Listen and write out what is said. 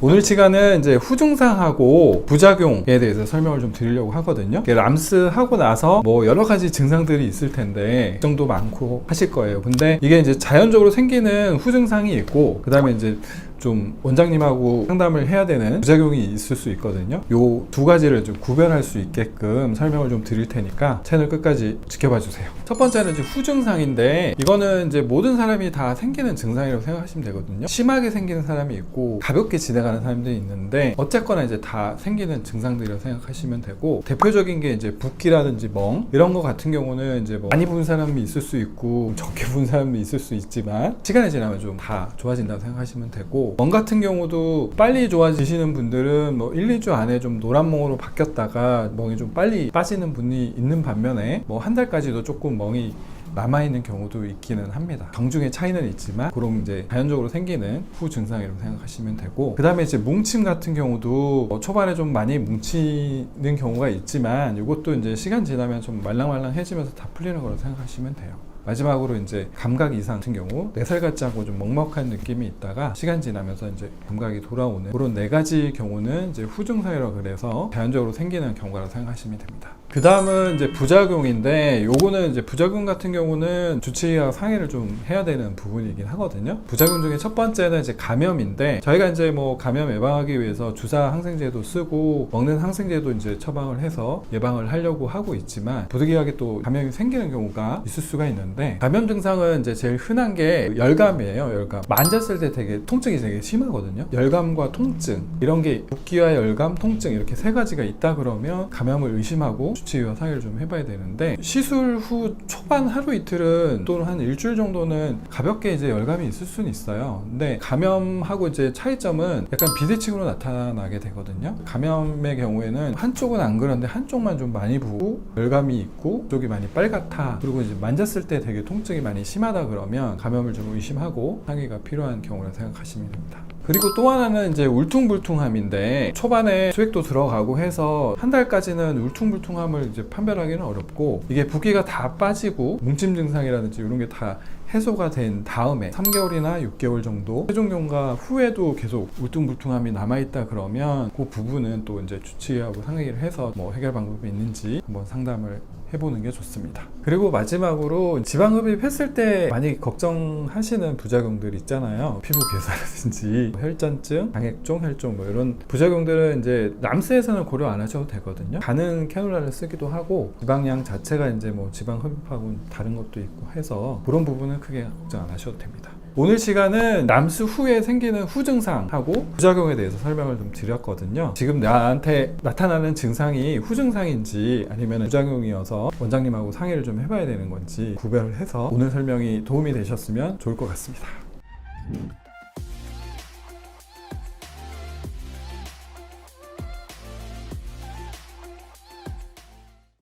오늘 시간은 이제 후증상하고 부작용에 대해서 설명을 좀 드리려고 하거든요. 람스 하고 나서 뭐 여러 가지 증상들이 있을 텐데 걱정도 많고 하실 거예요. 근데 이게 이제 자연적으로 생기는 후증상이 있고, 그 다음에 이제 좀 원장님하고 상담을 해야 되는 부작용이 있을 수 있거든요. 요 두 가지를 좀 구별할 수 있게끔 설명을 좀 드릴 테니까 채널 끝까지 지켜봐 주세요. 첫 번째는 이제 후증상인데, 이거는 이제 모든 사람이 다 생기는 증상이라고 생각하시면 되거든요. 심하게 생기는 사람이 있고 가볍게 진행하는 사람들이 있는데, 어쨌거나 이제 다 생기는 증상들이라고 생각하시면 되고, 대표적인 게 이제 붓기라든지 멍 이런 거 같은 경우는 이제 뭐 많이 부은 사람이 있을 수 있고 적게 부은 사람이 있을 수 있지만 시간이 지나면 좀 다 좋아진다고 생각하시면 되고, 멍 같은 경우도 빨리 좋아지시는 분들은 뭐 1, 2주 안에 좀 노란 멍으로 바뀌었다가 멍이 좀 빨리 빠지는 분이 있는 반면에 뭐 한 달까지도 조금 멍이 남아있는 경우도 있기는 합니다. 경중의 차이는 있지만 그런 이제 자연적으로 생기는 후증상이라고 생각하시면 되고, 그 다음에 이제 뭉침 같은 경우도 초반에 좀 많이 뭉치는 경우가 있지만 이것도 이제 시간 지나면 좀 말랑말랑해지면서 다 풀리는 거라고 생각하시면 돼요. 마지막으로 이제 감각 이상 같은 경우 뇌살 같지 않고 좀 먹먹한 느낌이 있다가 시간 지나면서 이제 감각이 돌아오는 그런 네 가지 경우는 이제 후증상이라고 그래서 자연적으로 생기는 경우라고 생각하시면 됩니다. 그 다음은 이제 부작용인데, 요거는 이제 부작용 같은 경우는 주치의와 상의를 좀 해야 되는 부분이긴 하거든요. 부작용 중에 첫 번째는 이제 감염인데, 저희가 이제 뭐 감염 예방하기 위해서 주사 항생제도 쓰고 먹는 항생제도 이제 처방을 해서 예방을 하려고 하고 있지만, 부득이하게 또 감염이 생기는 경우가 있을 수가 있는데, 감염 증상은 이제 제일 흔한 게 열감이에요. 열감. 만졌을 때 되게 통증이 되게 심하거든요. 열감과 통증, 이런 게 붓기와 열감, 통증 이렇게 세 가지가 있다 그러면 감염을 의심하고 주치의와 상의를 좀 해봐야 되는데, 시술 후 초반 하루 이틀은 또는 한 일주일 정도는 가볍게 이제 열감이 있을 수는 있어요. 근데 감염하고 이제 차이점은 약간 비대칭으로 나타나게 되거든요. 감염의 경우에는 한쪽은 안 그런데 한쪽만 좀 많이 부고 열감이 있고 쪽이 많이 빨갛다, 그리고 이제 만졌을 때 되게 통증이 많이 심하다 그러면 감염을 좀 의심하고 상의가 필요한 경우라 생각하시면 됩니다. 그리고 또 하나는 이제 울퉁불퉁함인데, 초반에 수액도 들어가고 해서 한 달까지는 울퉁불퉁함을 이제 판별하기는 어렵고, 이게 붓기가 다 빠지고 뭉침 증상이라든지 이런 게 다 해소가 된 다음에 3개월이나 6개월 정도 세종 경과 후에도 계속 울퉁불퉁함이 남아있다 그러면 그 부분은 또 이제 주치의하고 상의를 해서 뭐 해결 방법이 있는지 한번 상담을 해보는 게 좋습니다. 그리고 마지막으로 지방흡입 했을 때 많이 걱정하시는 부작용들 있잖아요. 피부 괴사라든지 혈전증, 장액종, 혈종 뭐 이런 부작용들은 이제 람스에서는 고려 안 하셔도 되거든요. 가는 캐놀라를 쓰기도 하고 지방량 자체가 이제 뭐 지방흡입하고는 다른 것도 있고 해서 그런 부분은 크게 걱정 안 하셔도 됩니다. 오늘 시간은 람스 후에 생기는 후증상하고 부작용에 대해서 설명을 좀 드렸거든요. 지금 나한테 나타나는 증상이 후증상인지 아니면 부작용이어서 원장님하고 상의를 좀 해봐야 되는 건지 구별을 해서 오늘 설명이 도움이 되셨으면 좋을 것 같습니다.